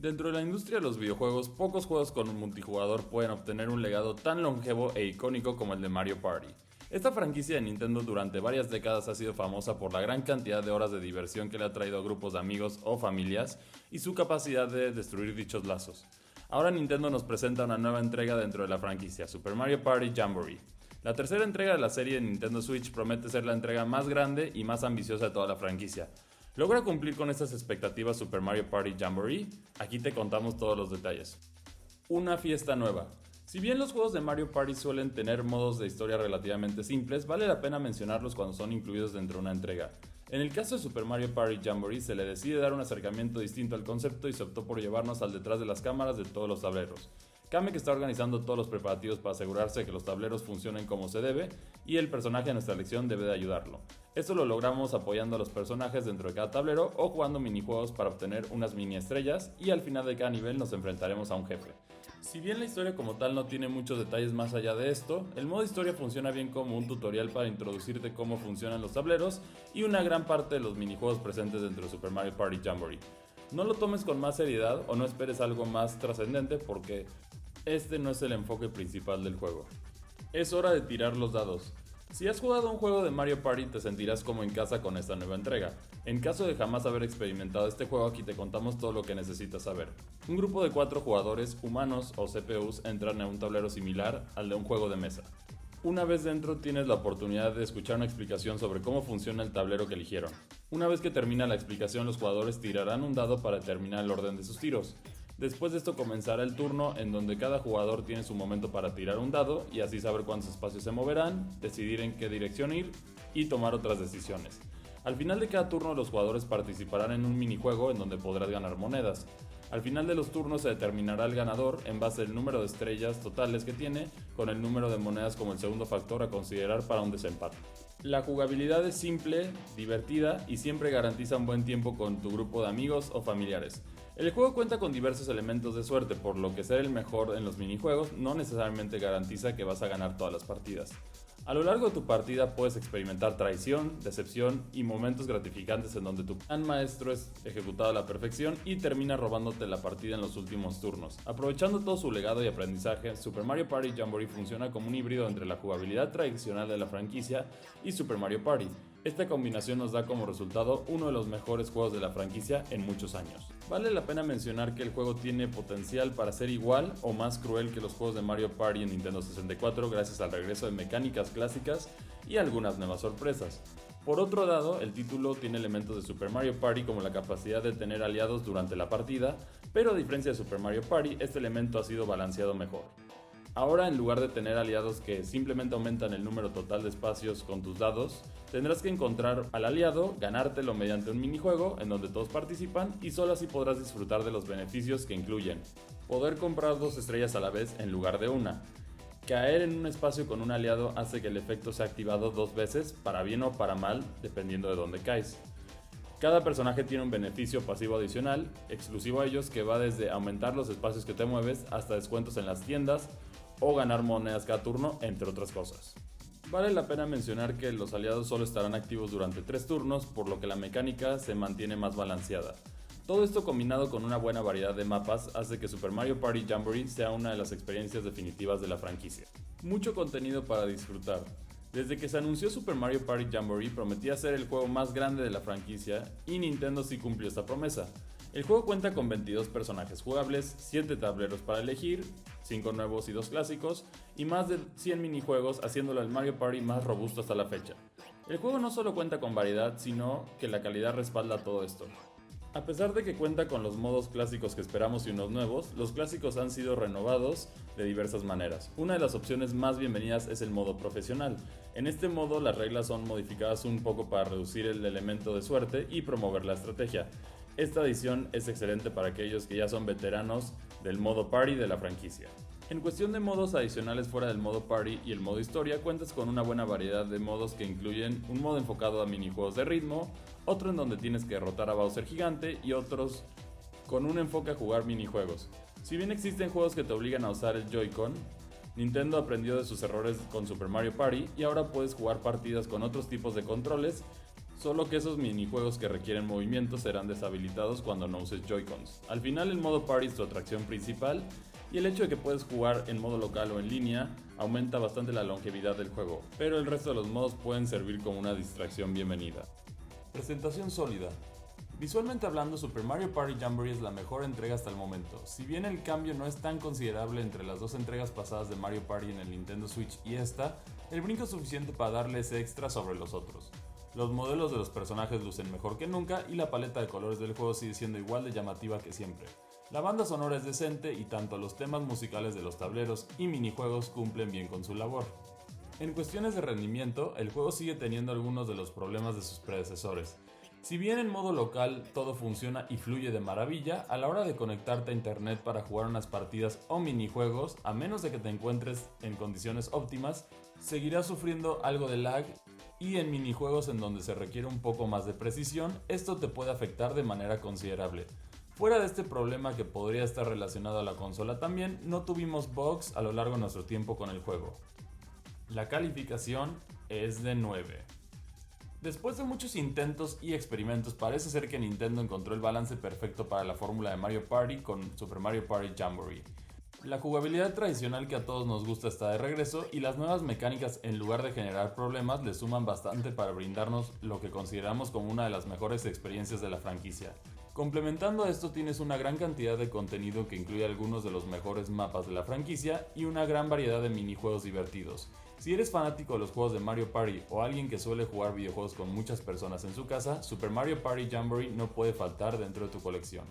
Dentro de la industria de los videojuegos, pocos juegos con un multijugador pueden obtener un legado tan longevo e icónico como el de Mario Party. Esta franquicia de Nintendo durante varias décadas ha sido famosa por la gran cantidad de horas de diversión que le ha traído a grupos de amigos o familias y su capacidad de destruir dichos lazos. Ahora Nintendo nos presenta una nueva entrega dentro de la franquicia, Super Mario Party Jamboree. La tercera entrega de la serie de Nintendo Switch promete ser la entrega más grande y más ambiciosa de toda la franquicia. ¿Logra cumplir con estas expectativas Super Mario Party Jamboree? Aquí te contamos todos los detalles. Una fiesta nueva. Si bien los juegos de Mario Party suelen tener modos de historia relativamente simples, vale la pena mencionarlos cuando son incluidos dentro de una entrega. En el caso de Super Mario Party Jamboree se le decide dar un acercamiento distinto al concepto y se optó por llevarnos al detrás de las cámaras de todos los tableros. Kamek está organizando todos los preparativos para asegurarse de que los tableros funcionen como se debe y el personaje de nuestra elección debe de ayudarlo. Esto lo logramos apoyando a los personajes dentro de cada tablero o jugando minijuegos para obtener unas mini estrellas y al final de cada nivel nos enfrentaremos a un jefe. Si bien la historia como tal no tiene muchos detalles más allá de esto, el modo historia funciona bien como un tutorial para introducirte cómo funcionan los tableros y una gran parte de los minijuegos presentes dentro de Super Mario Party Jamboree. No lo tomes con más seriedad o no esperes algo más trascendente porque este no es el enfoque principal del juego. Es hora de tirar los dados. Si has jugado un juego de Mario Party te sentirás como en casa con esta nueva entrega. En caso de jamás haber experimentado este juego, aquí te contamos todo lo que necesitas saber. Un grupo de 4 jugadores, humanos o CPUs, entran a un tablero similar al de un juego de mesa. Una vez dentro tienes la oportunidad de escuchar una explicación sobre cómo funciona el tablero que eligieron. Una vez que termina la explicación, los jugadores tirarán un dado para determinar el orden de sus tiros. Después de esto comenzará el turno en donde cada jugador tiene su momento para tirar un dado y así saber cuántos espacios se moverán, decidir en qué dirección ir y tomar otras decisiones. Al final de cada turno los jugadores participarán en un minijuego en donde podrás ganar monedas. Al final de los turnos se determinará el ganador en base al número de estrellas totales que tiene, con el número de monedas como el segundo factor a considerar para un desempate. La jugabilidad es simple, divertida y siempre garantiza un buen tiempo con tu grupo de amigos o familiares. El juego cuenta con diversos elementos de suerte, por lo que ser el mejor en los minijuegos no necesariamente garantiza que vas a ganar todas las partidas. A lo largo de tu partida puedes experimentar traición, decepción y momentos gratificantes en donde tu plan maestro es ejecutado a la perfección y termina robándote la partida en los últimos turnos. Aprovechando todo su legado y aprendizaje, Super Mario Party Jamboree funciona como un híbrido entre la jugabilidad tradicional de la franquicia y Super Mario Party. Esta combinación nos da como resultado uno de los mejores juegos de la franquicia en muchos años. Vale la pena mencionar que el juego tiene potencial para ser igual o más cruel que los juegos de Mario Party en Nintendo 64 gracias al regreso de mecánicas clásicas y algunas nuevas sorpresas. Por otro lado, el título tiene elementos de Super Mario Party como la capacidad de tener aliados durante la partida, pero a diferencia de Super Mario Party, este elemento ha sido balanceado mejor. Ahora, en lugar de tener aliados que simplemente aumentan el número total de espacios con tus dados, tendrás que encontrar al aliado, ganártelo mediante un minijuego en donde todos participan y solo así podrás disfrutar de los beneficios que incluyen poder comprar 2 estrellas a la vez en lugar de una. Caer en un espacio con un aliado hace que el efecto sea activado 2 veces, para bien o para mal, dependiendo de dónde caes. Cada personaje tiene un beneficio pasivo adicional, exclusivo a ellos, que va desde aumentar los espacios que te mueves hasta descuentos en las tiendas o ganar monedas cada turno, entre otras cosas. Vale la pena mencionar que los aliados solo estarán activos durante 3 turnos, por lo que la mecánica se mantiene más balanceada. Todo esto combinado con una buena variedad de mapas hace que Super Mario Party Jamboree sea una de las experiencias definitivas de la franquicia. Mucho contenido para disfrutar. Desde que se anunció Super Mario Party Jamboree prometía ser el juego más grande de la franquicia y Nintendo sí cumplió esta promesa. El juego cuenta con 22 personajes jugables, 7 tableros para elegir, 5 nuevos y 2 clásicos, y más de 100 minijuegos haciéndolo el Mario Party más robusto hasta la fecha. El juego no solo cuenta con variedad, sino que la calidad respalda todo esto. A pesar de que cuenta con los modos clásicos que esperamos y unos nuevos, los clásicos han sido renovados de diversas maneras. Una de las opciones más bienvenidas es el modo profesional. En este modo las reglas son modificadas un poco para reducir el elemento de suerte y promover la estrategia. Esta edición es excelente para aquellos que ya son veteranos del modo party de la franquicia. En cuestión de modos adicionales fuera del modo party y el modo historia, cuentas con una buena variedad de modos que incluyen un modo enfocado a minijuegos de ritmo, otro en donde tienes que derrotar a Bowser gigante y otros con un enfoque a jugar minijuegos. Si bien existen juegos que te obligan a usar el Joy-Con, Nintendo aprendió de sus errores con Super Mario Party y ahora puedes jugar partidas con otros tipos de controles solo que esos minijuegos que requieren movimiento serán deshabilitados cuando no uses Joy-Cons. Al final el modo Party es tu atracción principal, y el hecho de que puedes jugar en modo local o en línea aumenta bastante la longevidad del juego, pero el resto de los modos pueden servir como una distracción bienvenida. Presentación sólida. Visualmente hablando, Super Mario Party Jamboree es la mejor entrega hasta el momento. Si bien el cambio no es tan considerable entre las dos entregas pasadas de Mario Party en el Nintendo Switch y esta, el brinco es suficiente para darle ese extra sobre los otros. Los modelos de los personajes lucen mejor que nunca y la paleta de colores del juego sigue siendo igual de llamativa que siempre. La banda sonora es decente y tanto los temas musicales de los tableros y minijuegos cumplen bien con su labor. En cuestiones de rendimiento, el juego sigue teniendo algunos de los problemas de sus predecesores. Si bien en modo local todo funciona y fluye de maravilla, a la hora de conectarte a internet para jugar unas partidas o minijuegos, a menos de que te encuentres en condiciones óptimas, seguirás sufriendo algo de lag y en minijuegos en donde se requiere un poco más de precisión, esto te puede afectar de manera considerable. Fuera de este problema que podría estar relacionado a la consola también, no tuvimos bugs a lo largo de nuestro tiempo con el juego. La calificación es de 9. Después de muchos intentos y experimentos, parece ser que Nintendo encontró el balance perfecto para la fórmula de Mario Party con Super Mario Party Jamboree. La jugabilidad tradicional que a todos nos gusta está de regreso y las nuevas mecánicas, en lugar de generar problemas, le suman bastante para brindarnos lo que consideramos como una de las mejores experiencias de la franquicia. Complementando a esto, tienes una gran cantidad de contenido que incluye algunos de los mejores mapas de la franquicia y una gran variedad de minijuegos divertidos. Si eres fanático de los juegos de Mario Party o alguien que suele jugar videojuegos con muchas personas en su casa, Super Mario Party Jamboree no puede faltar dentro de tu colección.